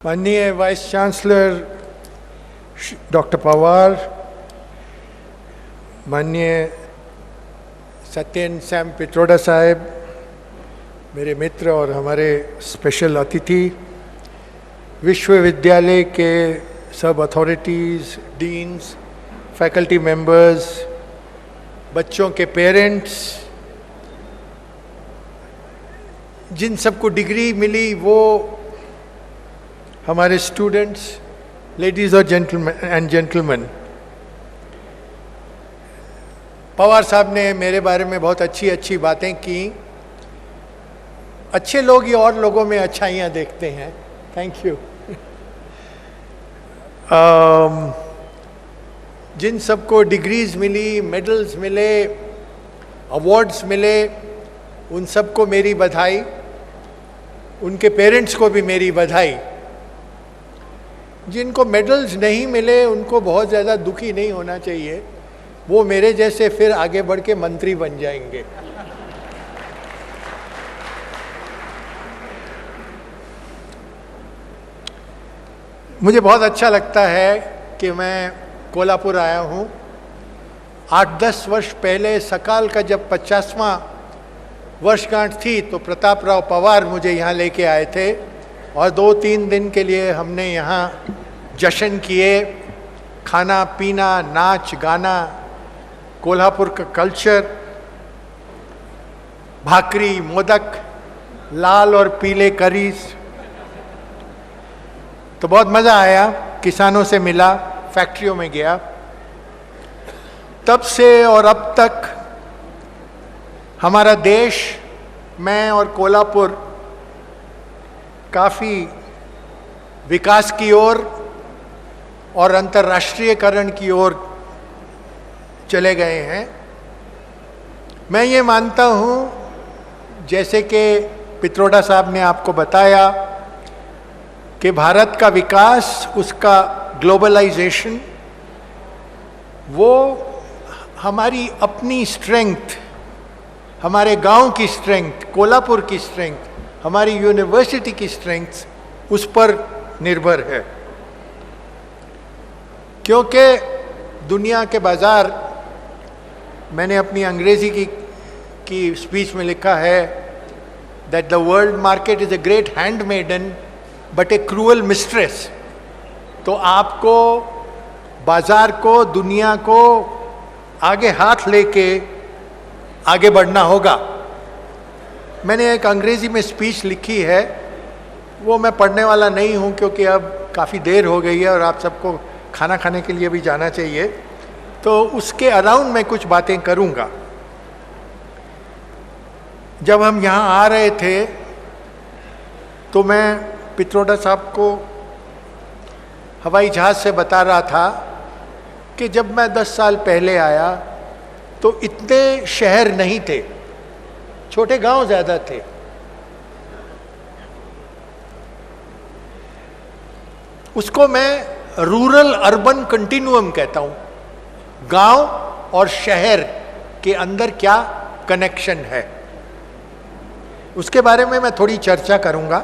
माननीय vice chancellor doctor Pawar, माननीय सत्येन Sam Pitroda साहब, मेरे मित्र और हमारे स्पेशल अतिथि, विश्वविद्यालय के सब अथॉरिटीज़, डीन्स, फैकल्टी मेंबर्स, बच्चों के पेरेंट्स, जिन सबको डिग्री मिली वो हमारे स्टूडेंट्स, लेडीज़ और जेंटलमैन। पवार साहब ने मेरे बारे में बहुत अच्छी अच्छी बातें की। अच्छे लोग ही और लोगों में अच्छाइयाँ देखते हैं। Thank you. जिन सबको डिग्रीज मिली, मेडल्स मिले, अवार्ड्स मिले, उन सबको मेरी बधाई। उनके पेरेंट्स को भी मेरी बधाई। जिनको मेडल्स नहीं मिले उनको बहुत ज़्यादा दुखी नहीं होना चाहिए, वो मेरे जैसे फिर आगे बढ़ के मंत्री बन जाएंगे। मुझे बहुत अच्छा लगता है कि मैं कोल्हापुर आया हूँ। 8-10 वर्ष पहले सकाल का जब 50वां वर्षगांठ थी तो प्रताप राव पवार मुझे यहाँ लेके आए थे और 2-3 दिन के लिए हमने यहाँ जश्न किए। खाना पीना, नाच गाना, कोल्हापुर का कल्चर, भाकरी, मोदक, लाल और पीले करीज, तो बहुत मज़ा आया। किसानों से मिला, फैक्ट्रियों में गया। तब से और अब तक हमारा देश, मैं और कोल्हापुर काफ़ी विकास की ओर और अंतर्राष्ट्रीयकरण की ओर चले गए हैं। मैं ये मानता हूँ, जैसे कि पित्रोदा साहब ने आपको बताया, कि भारत का विकास, उसका ग्लोबलाइजेशन, वो हमारी अपनी स्ट्रेंथ, हमारे गांव की स्ट्रेंथ, कोल्हापुर की स्ट्रेंथ, हमारी यूनिवर्सिटी की स्ट्रेंथ, उस पर निर्भर है। क्योंकि दुनिया के बाज़ार, मैंने अपनी अंग्रेज़ी की स्पीच में लिखा है that the world market is a great handmaiden but a cruel mistress. तो आपको बाज़ार को, दुनिया को आगे हाथ लेके आगे बढ़ना होगा। मैंने एक अंग्रेज़ी में स्पीच लिखी है, वो मैं पढ़ने वाला नहीं हूँ क्योंकि अब काफ़ी देर हो गई है और आप सबको खाना खाने के लिए भी जाना चाहिए, तो उसके अराउंड मैं कुछ बातें करूँगा। जब हम यहाँ आ रहे थे तो मैं पित्रोदा साहब को हवाई जहाज़ से बता रहा था कि जब मैं 10 साल पहले आया तो इतने शहर नहीं थे, छोटे गांव ज़्यादा थे। उसको मैं रूरल अर्बन कंटिन्यूम कहता हूँ। गांव और शहर के अंदर क्या कनेक्शन है, उसके बारे में मैं थोड़ी चर्चा करूँगा,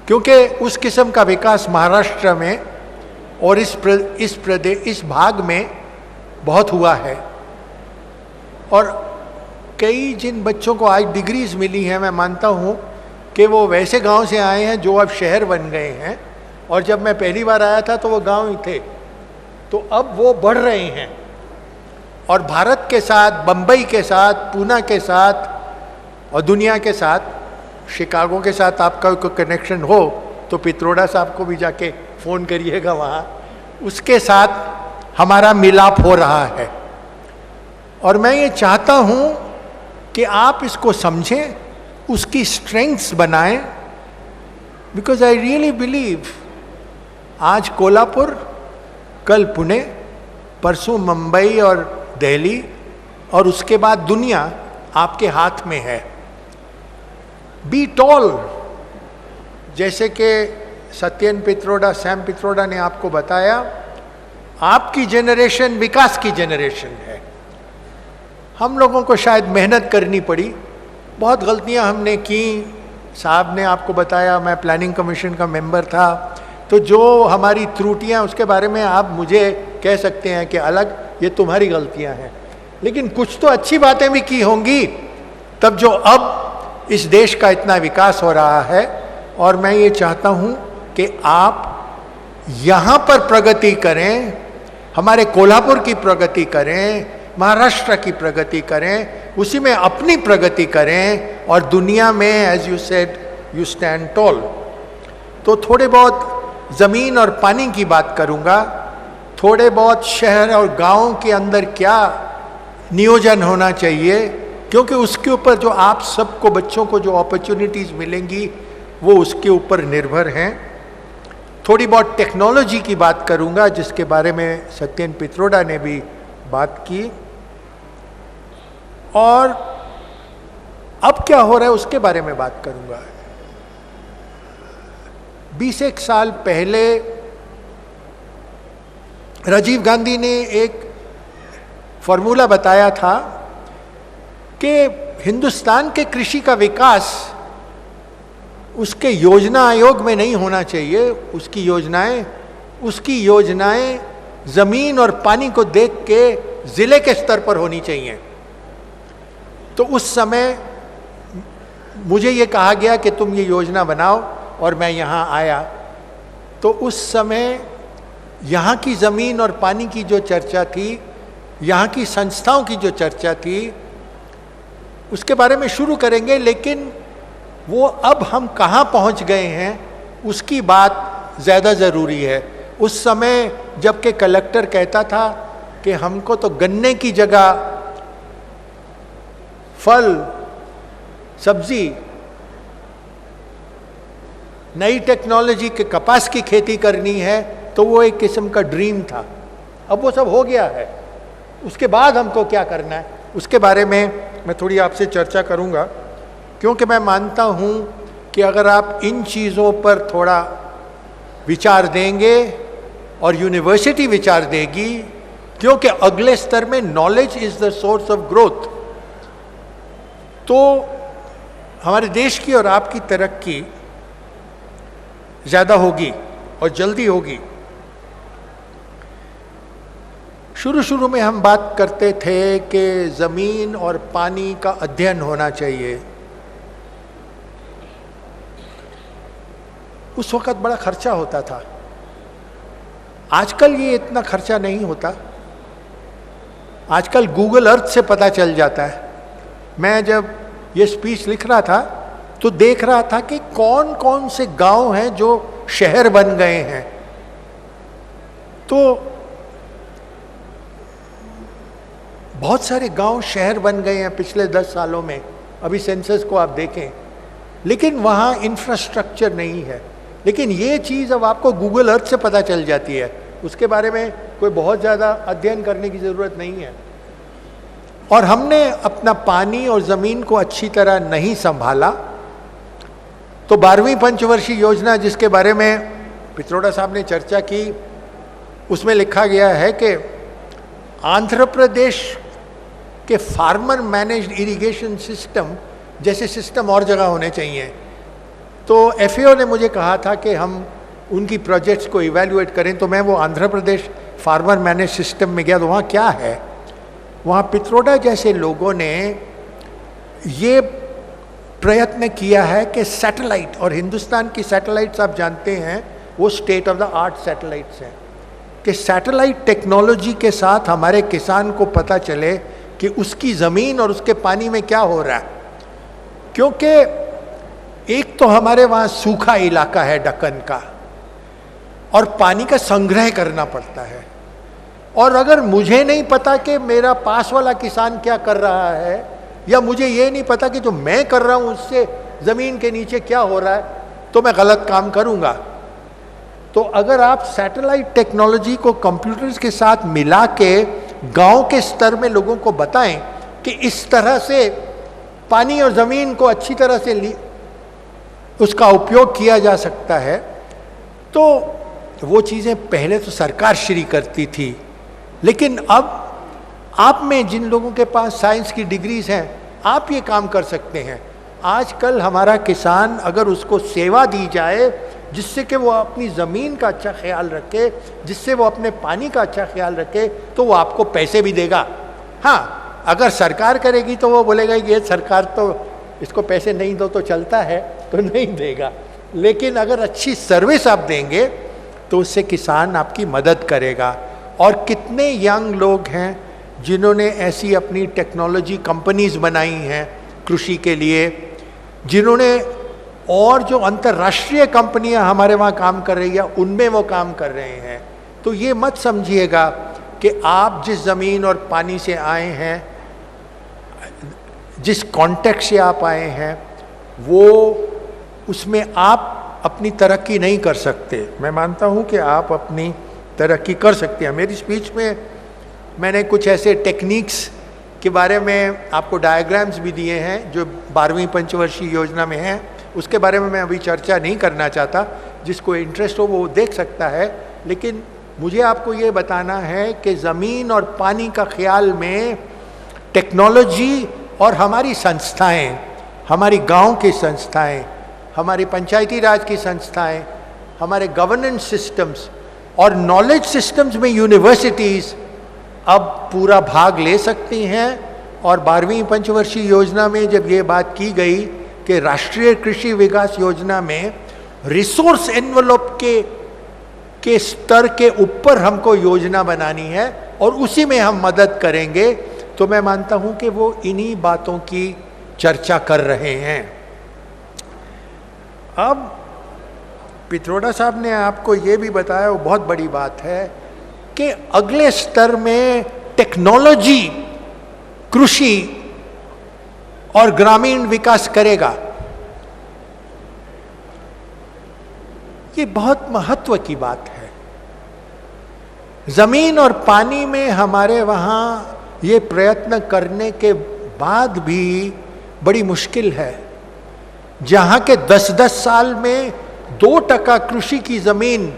क्योंकि उस किस्म का विकास महाराष्ट्र में और इस भाग में बहुत हुआ है। और कई जिन बच्चों को आज डिग्रीज मिली हैं, मैं मानता हूँ कि वो वैसे गांव से आए हैं जो अब शहर बन गए हैं, और जब मैं पहली बार आया था तो वो गांव ही थे, तो अब वो बढ़ रहे हैं। और भारत के साथ, बम्बई के साथ, पूना के साथ और दुनिया के साथ, शिकागो के साथ आपका कोई कनेक्शन हो तो पित्रोदा साहब को भी जाके फ़ोन करिएगा वहाँ, उसके साथ हमारा मिलाप हो रहा है। और मैं ये चाहता हूँ कि आप इसको समझें, उसकी स्ट्रेंथ्स बनाएं, बिकॉज आई रियली बिलीव आज कोल्हापुर, कल पुणे, परसों मुंबई और दिल्ली, और उसके बाद दुनिया आपके हाथ में है। बी टॉल, जैसे कि सत्येन पित्रोदा, सैम पित्रोदा ने आपको बताया, आपकी जनरेशन विकास की जनरेशन है। हम लोगों को शायद मेहनत करनी पड़ी, बहुत गलतियां हमने की, साहब ने आपको बताया, मैं प्लानिंग कमीशन का मेंबर था, तो जो हमारी त्रुटियां उसके बारे में आप मुझे कह सकते हैं कि अलग ये तुम्हारी गलतियां हैं, लेकिन कुछ तो अच्छी बातें भी की होंगी, तब जो अब इस देश का इतना विकास हो रहा है। और मैं ये चाहता हूं कि आप यहां पर प्रगति करें, हमारे कोल्हापुर की प्रगति करें, महाराष्ट्र की प्रगति करें, उसी में अपनी प्रगति करें, और दुनिया में as you said you stand tall. तो थोड़े बहुत जमीन और पानी की बात करूंगा, थोड़े बहुत शहर और गांव के अंदर क्या नियोजन होना चाहिए, क्योंकि उसके ऊपर जो आप सबको बच्चों को जो अपॉर्चुनिटीज मिलेंगी वो उसके ऊपर निर्भर हैं। थोड़ी बहुत टेक्नोलॉजी की बात करूंगा जिसके बारे में सत्येन पित्रोडा ने भी बात की, और अब क्या हो रहा है उसके बारे में बात करूंगा। 20 साल पहले राजीव गांधी ने एक फॉर्मूला बताया था कि हिंदुस्तान के कृषि का विकास उसके योजना आयोग में नहीं होना चाहिए, उसकी योजनाएं जमीन और पानी को देख के जिले के स्तर पर होनी चाहिए। तो उस समय मुझे ये कहा गया कि तुम ये योजना बनाओ, और मैं यहाँ आया तो उस समय यहाँ की ज़मीन और पानी की जो चर्चा थी, यहाँ की संस्थाओं की जो चर्चा थी, उसके बारे में शुरू करेंगे, लेकिन वो अब हम कहाँ पहुँच गए हैं उसकी बात ज़्यादा ज़रूरी है। उस समय जबकि कलेक्टर कहता था कि हमको तो गन्ने की जगह फल सब्जी, नई टेक्नोलॉजी के कपास की खेती करनी है, तो वो एक किस्म का ड्रीम था। अब वो सब हो गया है, उसके बाद हमको क्या करना है उसके बारे में मैं थोड़ी आपसे चर्चा करूंगा, क्योंकि मैं मानता हूं कि अगर आप इन चीज़ों पर थोड़ा विचार देंगे और यूनिवर्सिटी विचार देगी, क्योंकि अगले स्तर में knowledge is the source of growth, तो हमारे देश की और आपकी तरक्की ज़्यादा होगी और जल्दी होगी। शुरू में हम बात करते थे कि ज़मीन और पानी का अध्ययन होना चाहिए। उस वक़्त बड़ा खर्चा होता था, आजकल ये इतना खर्चा नहीं होता। आजकल गूगल अर्थ से पता चल जाता है। मैं जब ये स्पीच लिख रहा था तो देख रहा था कि कौन कौन से गांव हैं जो शहर बन गए हैं। तो बहुत सारे गांव शहर बन गए हैं पिछले 10 सालों में, अभी सेंसस को आप देखें, लेकिन वहाँ इंफ्रास्ट्रक्चर नहीं है। लेकिन ये चीज़ अब आपको गूगल अर्थ से पता चल जाती है, उसके बारे में कोई बहुत ज़्यादा अध्ययन करने की ज़रूरत नहीं है। और हमने अपना पानी और ज़मीन को अच्छी तरह नहीं संभाला। तो 12वीं पंचवर्षीय योजना जिसके बारे में पित्रोडा साहब ने चर्चा की, उसमें लिखा गया है कि आंध्र प्रदेश के फार्मर मैनेज्ड इरिगेशन सिस्टम जैसे सिस्टम और जगह होने चाहिए। तो FAO ने मुझे कहा था कि हम उनकी प्रोजेक्ट्स को इवैल्यूएट करें, तो मैं वो Andhra Pradesh farmer manage system में गया। तो वहाँ क्या है, वहाँ पित्रोडा जैसे लोगों ने ये प्रयत्न किया है कि सैटेलाइट, और हिंदुस्तान की सैटेलाइट्स आप जानते हैं वो state of the art satellites हैं, कि सैटेलाइट टेक्नोलॉजी के साथ हमारे किसान को पता चले कि उसकी ज़मीन और उसके पानी में क्या हो रहा है। क्योंकि एक तो हमारे वहाँ सूखा इलाका है दक्कन का, और पानी का संग्रह करना पड़ता है। और अगर मुझे नहीं पता कि मेरा पास वाला किसान क्या कर रहा है, या मुझे ये नहीं पता कि जो मैं कर रहा हूँ उससे ज़मीन के नीचे क्या हो रहा है, तो मैं गलत काम करूँगा। तो अगर आप सैटेलाइट टेक्नोलॉजी को कंप्यूटर्स के साथ मिला के गांव के स्तर में लोगों को बताएं कि इस तरह से पानी और ज़मीन को अच्छी तरह से उसका उपयोग किया जा सकता है, तो वो चीज़ें पहले तो सरकार श्री करती थी। लेकिन अब आप में जिन लोगों के पास साइंस की डिग्रीज हैं, आप ये काम कर सकते हैं। आजकल हमारा किसान अगर उसको सेवा दी जाए जिससे कि वो अपनी ज़मीन का अच्छा ख्याल रखे, जिससे वो अपने पानी का अच्छा ख्याल रखे, तो वो आपको पैसे भी देगा। हाँ, अगर सरकार करेगी तो वो बोलेगा ये सरकार तो इसको पैसे नहीं दो तो चलता है, तो नहीं देगा। लेकिन अगर अच्छी सर्विस आप देंगे तो उससे किसान आपकी मदद करेगा। और कितने यंग लोग हैं जिन्होंने ऐसी अपनी टेक्नोलॉजी कंपनीज बनाई हैं कृषि के लिए, जिन्होंने, और जो अंतर्राष्ट्रीय कंपनियां हमारे वहाँ काम कर रही है उनमें वो काम कर रहे हैं। तो ये मत समझिएगा कि आप जिस ज़मीन और पानी से आए हैं, जिस कॉन्टेक्स्ट से आप आए हैं, वो उसमें आप अपनी तरक्की नहीं कर सकते। मैं मानता हूँ कि आप अपनी तरक्की कर सकते हैं। मेरी स्पीच में मैंने कुछ ऐसे टेक्निक्स के बारे में आपको डायग्राम्स भी दिए हैं जो 12वीं पंचवर्षीय योजना में हैं। उसके बारे में मैं अभी चर्चा नहीं करना चाहता, जिसको इंटरेस्ट हो वो देख सकता है। लेकिन मुझे आपको ये बताना है कि ज़मीन और पानी का ख्याल में टेक्नोलॉजी और हमारी संस्थाएं, हमारी गांव की संस्थाएं, हमारी पंचायती राज की संस्थाएं, हमारे गवर्नेंस सिस्टम्स और नॉलेज सिस्टम्स में यूनिवर्सिटीज़ अब पूरा भाग ले सकती हैं। और 12वीं पंचवर्षीय योजना में जब ये बात की गई कि राष्ट्रीय कृषि विकास योजना में रिसोर्स एनवलप के स्तर के ऊपर हमको योजना बनानी है और उसी में हम मदद करेंगे, तो मैं मानता हूं कि वो इन्हीं बातों की चर्चा कर रहे हैं। अब पित्रोदा साहब ने आपको ये भी बताया, वो बहुत बड़ी बात है, कि अगले स्तर में टेक्नोलॉजी कृषि और ग्रामीण विकास करेगा। ये बहुत महत्व की बात है। जमीन और पानी में हमारे वहां ये प्रयत्न करने के बाद भी बड़ी मुश्किल है। जहां के 10-10 साल में 2% कृषि की जमीन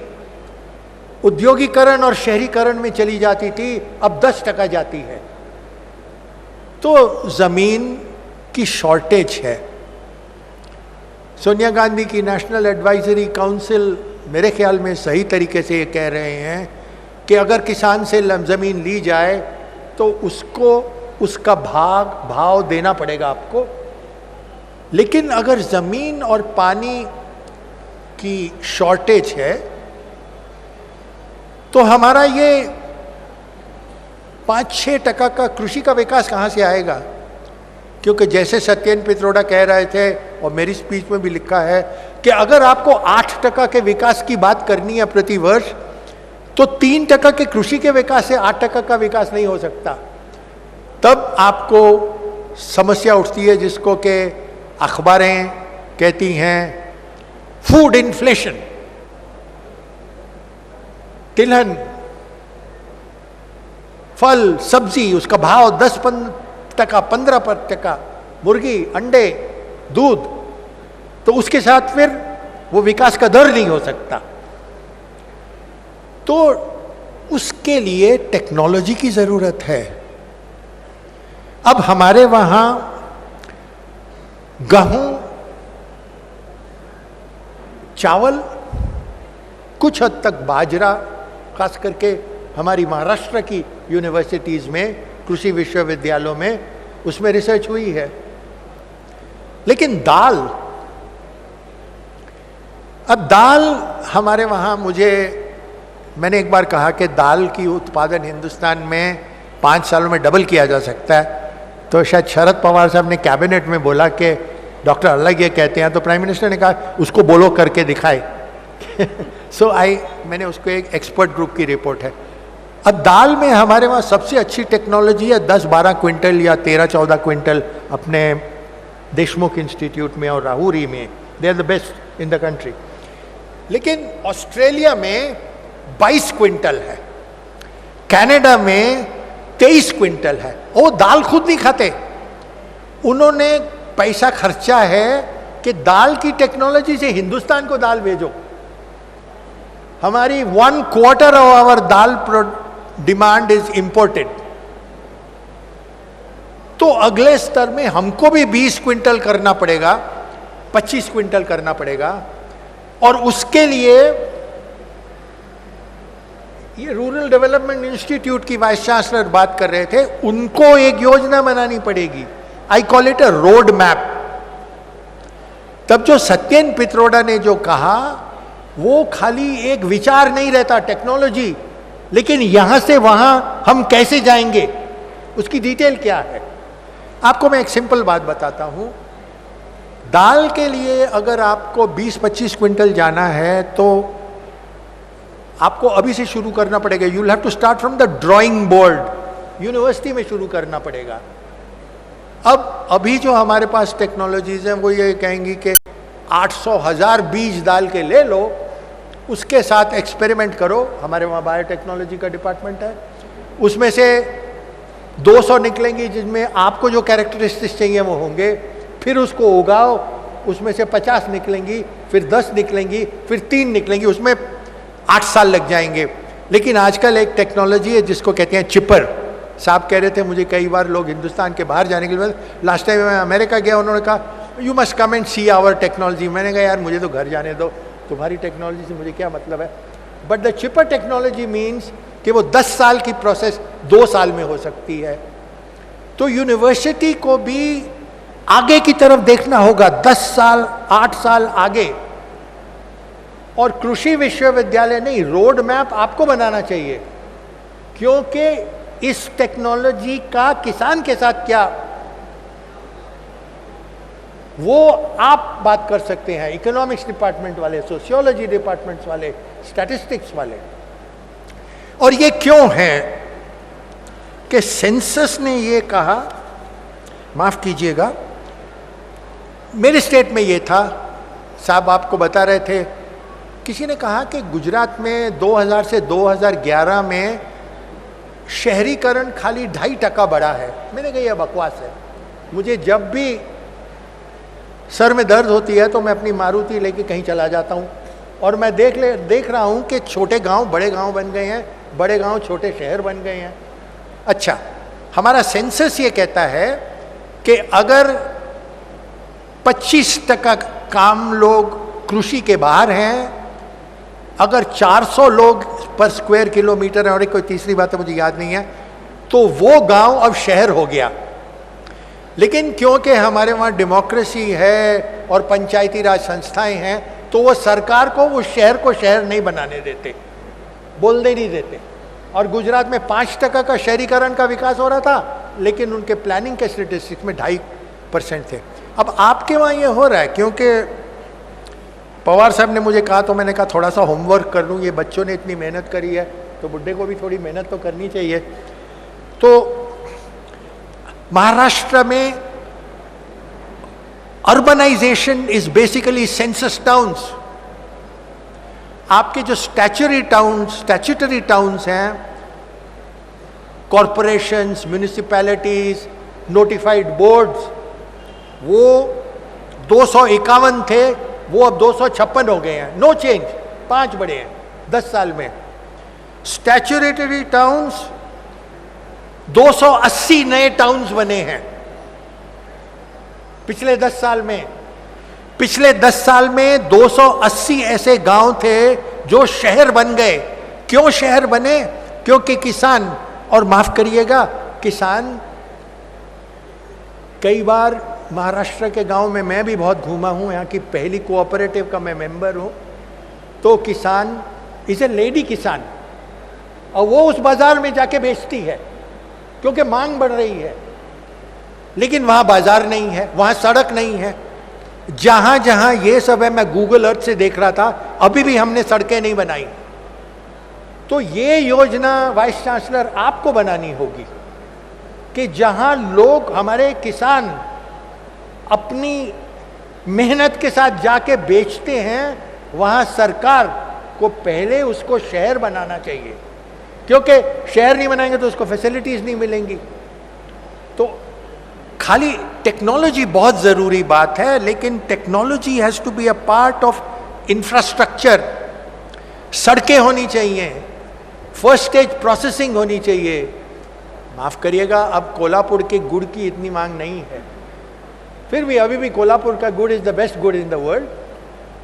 उद्योगीकरण और शहरीकरण में चली जाती थी, अब 10% जाती है। तो जमीन की शॉर्टेज है। सोनिया गांधी की नेशनल एडवाइजरी काउंसिल मेरे ख्याल में सही तरीके से ये कह रहे हैं कि अगर किसान से ज़मीन ली जाए तो उसको उसका भाव देना पड़ेगा आपको। लेकिन अगर ज़मीन और पानी की शॉर्टेज है तो हमारा ये 5-6% का कृषि का विकास कहाँ से आएगा? क्योंकि जैसे सत्येंद्र पित्रोदा कह रहे थे और मेरी स्पीच में भी लिखा है कि अगर आपको 8% के विकास की बात करनी है प्रति वर्ष, तो 3% के कृषि के विकास से 8% का विकास नहीं हो सकता। तब आपको समस्या उठती है जिसको कि अखबारें कहती हैं फूड इन्फ्लेशन। तिलहन, फल, सब्जी, उसका भाव 10% 15%, मुर्गी, अंडे, दूध, तो उसके साथ फिर वो विकास का दर नहीं हो सकता। तो उसके लिए टेक्नोलॉजी की जरूरत है। अब हमारे वहां गेहूं, चावल, कुछ हद तक बाजरा, खास करके हमारी महाराष्ट्र की यूनिवर्सिटीज में, कृषि विश्वविद्यालयों में उसमें रिसर्च हुई है। लेकिन दाल, अब दाल हमारे वहाँ, मैंने एक बार कहा कि दाल की उत्पादन हिंदुस्तान में 5 सालों में डबल किया जा सकता है। तो शायद शरद पवार साहब ने कैबिनेट में बोला कि डॉक्टर अलग ये कहते हैं, तो प्राइम मिनिस्टर ने कहा उसको बोलो करके दिखाए। मैंने उसको, एक एक्सपर्ट ग्रुप की रिपोर्ट है। अब दाल में हमारे वहाँ सबसे अच्छी टेक्नोलॉजी है 10-12 क्विंटल या 13-14 क्विंटल अपने देशमुख इंस्टीट्यूट में और राहुरी में, they are the best in the country. लेकिन ऑस्ट्रेलिया में 22 क्विंटल है, कनाडा में 23 क्विंटल है। वो दाल खुद नहीं खाते, उन्होंने पैसा खर्चा है कि दाल की टेक्नोलॉजी से हिंदुस्तान को दाल भेजो। हमारी 1/4 of our dal demand is imported. तो अगले स्तर में हमको भी 20 क्विंटल करना पड़ेगा, 25 क्विंटल करना पड़ेगा। और उसके लिए ये रूरल डेवलपमेंट इंस्टीट्यूट की वाइस चांसलर बात कर रहे थे, उनको एक योजना बनानी पड़ेगी। I call it a road map. तब जो सत्येन पित्रोडा ने जो कहा वो खाली एक विचार नहीं रहता, टेक्नोलॉजी, लेकिन यहां से वहां हम कैसे जाएंगे, उसकी डिटेल क्या है। आपको मैं एक सिंपल बात बताता हूं। दाल के लिए अगर आपको 20-25 क्विंटल जाना है तो आपको अभी से शुरू करना पड़ेगा। You will have to start from the drawing board, university में शुरू करना पड़ेगा। अब अभी जो हमारे पास टेक्नोलॉजीज हैं वो ये कहेंगी कि 800,000 बीज दाल के ले लो, उसके साथ एक्सपेरिमेंट करो। हमारे वहाँ बायोटेक्नोलॉजी का डिपार्टमेंट है, उसमें से 200 निकलेंगी जिनमें आपको जो कैरेक्टरिस्टिक्स चाहिए वो होंगे, फिर उसको उगाओ, उसमें से 50 निकलेंगी, फिर 10 निकलेंगी, फिर 3 निकलेंगी, उसमें 8 साल लग जाएंगे। लेकिन आजकल एक टेक्नोलॉजी है जिसको कहते हैं चिपर। साहब कह रहे थे मुझे कई बार, लोग हिंदुस्तान के बाहर जाने के लिए, लास्ट टाइम मैं अमेरिका गया, उन्होंने कहा you must come and see our technology. मैंने कहा यार मुझे तो घर जाने दो, तुम्हारी टेक्नोलॉजी से मुझे क्या मतलब है। But the cheaper technology means कि वो 10 साल की प्रोसेस 2 साल में हो सकती है। तो यूनिवर्सिटी को भी आगे की तरफ देखना होगा, 10 साल 8 साल आगे। और कृषि विश्वविद्यालय नहीं, रोड मैप आपको बनाना चाहिए, क्योंकि इस टेक्नोलॉजी का किसान के साथ क्या, वो आप बात कर सकते हैं, इकोनॉमिक्स डिपार्टमेंट वाले, सोशियोलॉजी डिपार्टमेंट्स वाले, स्टैटिस्टिक्स वाले। और ये क्यों है कि सेंसस ने ये कहा, माफ कीजिएगा, मेरे स्टेट में ये था, साहब आपको बता रहे थे, किसी ने कहा कि गुजरात में 2000 से 2011 में शहरीकरण खाली 2.5% बढ़ा है। मैंने कहा यह बकवास है। मुझे जब भी सर में दर्द होती है तो मैं अपनी मारुति लेके कहीं चला जाता हूँ और मैं देख रहा हूँ कि छोटे गांव बड़े गांव बन गए हैं, बड़े गांव छोटे शहर बन गए हैं। अच्छा, हमारा सेंसस ये कहता है कि अगर 25% काम लोग कृषि के बाहर हैं, अगर 400 लोग पर स्क्वायर किलोमीटर है, और एक कोई तीसरी बात है मुझे याद नहीं है, तो वो गांव अब शहर हो गया। लेकिन क्योंकि हमारे वहाँ डेमोक्रेसी है और पंचायती राज संस्थाएं हैं, तो वो सरकार को उस शहर को शहर नहीं बनाने देते, बोलने नहीं देते। और गुजरात में 5% का शहरीकरण का विकास हो रहा था, लेकिन उनके प्लानिंग के स्टेटिस्टिक्स में 2.5% थे। अब आपके वहाँ ये हो रहा है, क्योंकि पवार साहब ने मुझे कहा तो मैंने कहा थोड़ा सा होमवर्क कर लूँ, ये बच्चों ने इतनी मेहनत करी है तो बुड्ढे को भी थोड़ी मेहनत तो करनी चाहिए। तो महाराष्ट्र में urbanization is basically census towns. आपके जो स्टैच्यूटरी टाउन्स हैं, कॉरपोरेशंस, म्यूनिसिपैलिटीज, नोटिफाइड बोर्ड्स, वो 251 थे, वो अब 256 हो गए हैं। नो चेंज, 5 बढ़े हैं 10 साल में। स्टैच्यूटरी टाउन्स 280 नए टाउन्स बने हैं पिछले 10 साल में। पिछले 10 साल में 280 ऐसे गांव थे जो शहर बन गए। क्यों शहर बने? क्योंकि किसान, और माफ करिएगा, किसान कई बार महाराष्ट्र के गांव में मैं भी बहुत घूमा हूं, यहाँ की पहली कोऑपरेटिव का मैं मेंबर हूं। तो किसान इज ए लेडी किसान, और वो उस बाजार में जाके बेचती है क्योंकि मांग बढ़ रही है। लेकिन वहां बाजार नहीं है, वहां सड़क नहीं है। जहां जहां ये सब है, मैं गूगल अर्थ से देख रहा था, अभी भी हमने सड़कें नहीं बनाई। तो ये योजना वाइस चांसलर आपको बनानी होगी कि जहां लोग, हमारे किसान अपनी मेहनत के साथ जाके बेचते हैं, वहां सरकार को पहले उसको शहर बनाना चाहिए, क्योंकि शहर नहीं बनाएंगे तो उसको फैसिलिटीज नहीं मिलेंगी। तो खाली टेक्नोलॉजी बहुत जरूरी बात है, लेकिन technology has to be a part of infrastructure. सड़कें होनी चाहिए, फर्स्ट स्टेज प्रोसेसिंग होनी चाहिए, माफ करिएगा, अब कोल्हापुर के गुड़ की इतनी मांग नहीं है, फिर भी अभी भी कोल्हापुर का गुड़ is the best gur in the world,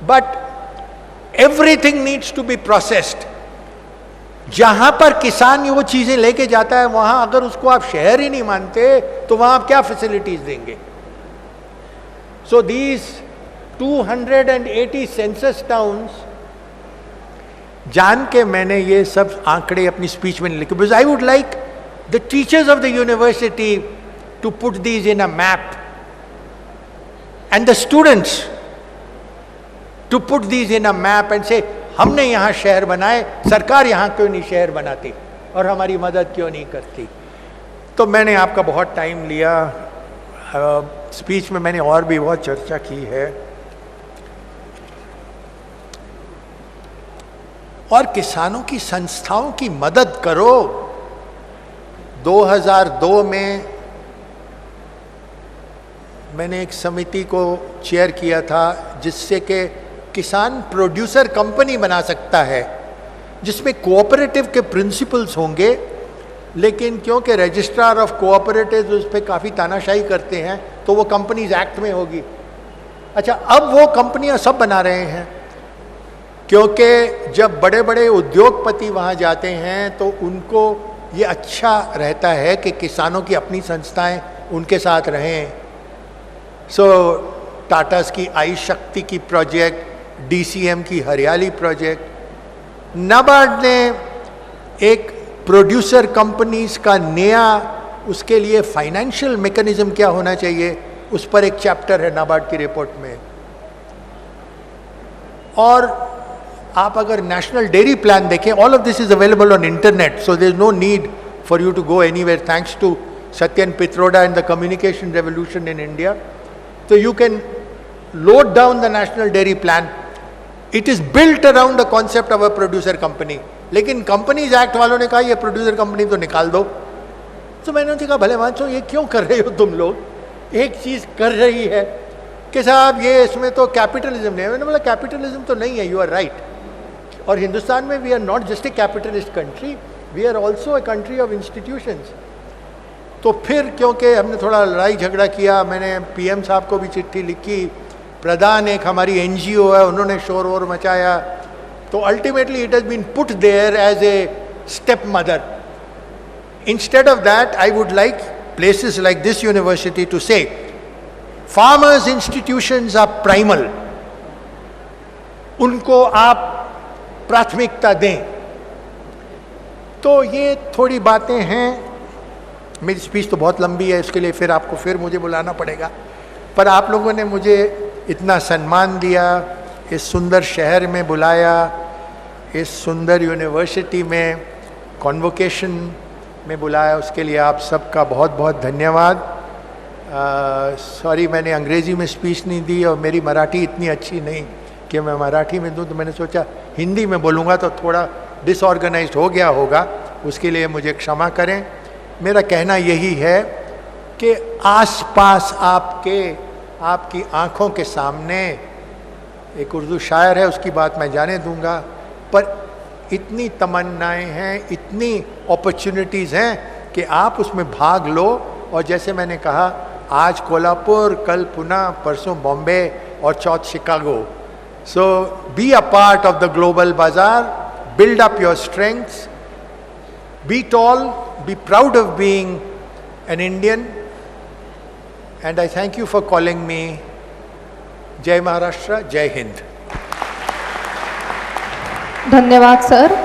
but everything needs to be processed. जहां पर किसान वो चीजें लेके जाता है, वहां अगर उसको आप शहर ही नहीं मानते तो वहां आप क्या फैसिलिटीज देंगे? सो दीज 280 सेंसस टाउन्स, जान के मैंने ये सब आंकड़े अपनी स्पीच में नहीं लिखे, because I would like the teachers of the university to put these in a map and the students to put these in a map and say हमने यहां शहर बनाए, सरकार यहां क्यों नहीं शहर बनाती और हमारी मदद क्यों नहीं करती? तो मैंने आपका बहुत टाइम लिया, स्पीच में मैंने और भी बहुत चर्चा की है, और किसानों की संस्थाओं की मदद करो। 2002 में मैंने एक समिति को चेयर किया था जिससे कि किसान प्रोड्यूसर कंपनी बना सकता है, जिसमें कोऑपरेटिव के प्रिंसिपल्स होंगे, लेकिन क्योंकि रजिस्ट्रार ऑफ कोऑपरेटिव्स उस पर काफ़ी तानाशाही करते हैं तो वो कंपनीज एक्ट में होगी। अच्छा, अब वो कंपनियां सब बना रहे हैं, क्योंकि जब बड़े बड़े उद्योगपति वहाँ जाते हैं तो उनको ये अच्छा रहता है कि किसानों की अपनी संस्थाएं उनके साथ रहें। सो टाटास की आई शक्ति की प्रोजेक्ट, DCM की हरियाली प्रोजेक्ट, नाबार्ड ने एक प्रोड्यूसर कंपनीज का नया, उसके लिए फाइनेंशियल मैकेनिज्म क्या होना चाहिए, उस पर एक चैप्टर है नाबार्ड की रिपोर्ट में। और आप अगर नेशनल डेयरी प्लान देखें, all of this is available on internet, so there is no need for you to go anywhere, thanks to Satyan Pitroda and the communication revolution in India. तो you can load down the national dairy plan, it is built around the concept of a producer company. लेकिन companies act वालों ने कहा ये producer company तो निकाल दो। तो मैंने उनसे कहा भले मानसो, ये क्यों कर रहे हो तुम लोग? एक चीज कर रही है कि साहब ये इसमें तो कैपिटलिज्म नहीं है। मैंने बोला कैपिटलिज्म तो नहीं है, यू आर राइट। और हिंदुस्तान में we are not just a capitalist country, we are also a country of institutions. तो फिर क्योंकि हमने थोड़ा लड़ाई झगड़ा किया, मैंने PM साहब को भी चिट्ठी लिखी, प्रधान एक हमारी NGO है, उन्होंने शोर वोर मचाया, तो ultimately it has been put there as a step mother. Instead of that I would like places like this university to say farmers institutions are primal, उनको आप प्राथमिकता दें। तो ये थोड़ी बातें हैं, मेरी स्पीच तो बहुत लंबी है, इसके लिए फिर आपको फिर मुझे बुलाना पड़ेगा, पर आप लोगों ने मुझे इतना सम्मान दिया, इस सुंदर शहर में बुलाया, इस सुंदर यूनिवर्सिटी में कॉन्वोकेशन में बुलाया, उसके लिए आप सबका बहुत बहुत धन्यवाद। सॉरी मैंने अंग्रेज़ी में स्पीच नहीं दी और मेरी मराठी इतनी अच्छी नहीं कि मैं मराठी में दूं, तो मैंने सोचा हिंदी में बोलूँगा तो थोड़ा डिसऑर्गेनाइज्ड हो गया होगा, उसके लिए मुझे क्षमा करें। मेरा कहना यही है कि आसपास आपकी आँखों के सामने एक उर्दू शायर है, उसकी बात मैं जाने दूंगा, पर इतनी तमन्नाएं हैं, इतनी अपॉर्चुनिटीज़ हैं कि आप उसमें भाग लो। और जैसे मैंने कहा, आज कोल्हापुर, कल पुणे, परसों बॉम्बे और चौथ Chicago. So be a part of the global bazaar, build up your strengths, be tall, be proud of being an Indian, and I thank you for calling me. जय महाराष्ट्र, जय हिंद। धन्यवाद सर।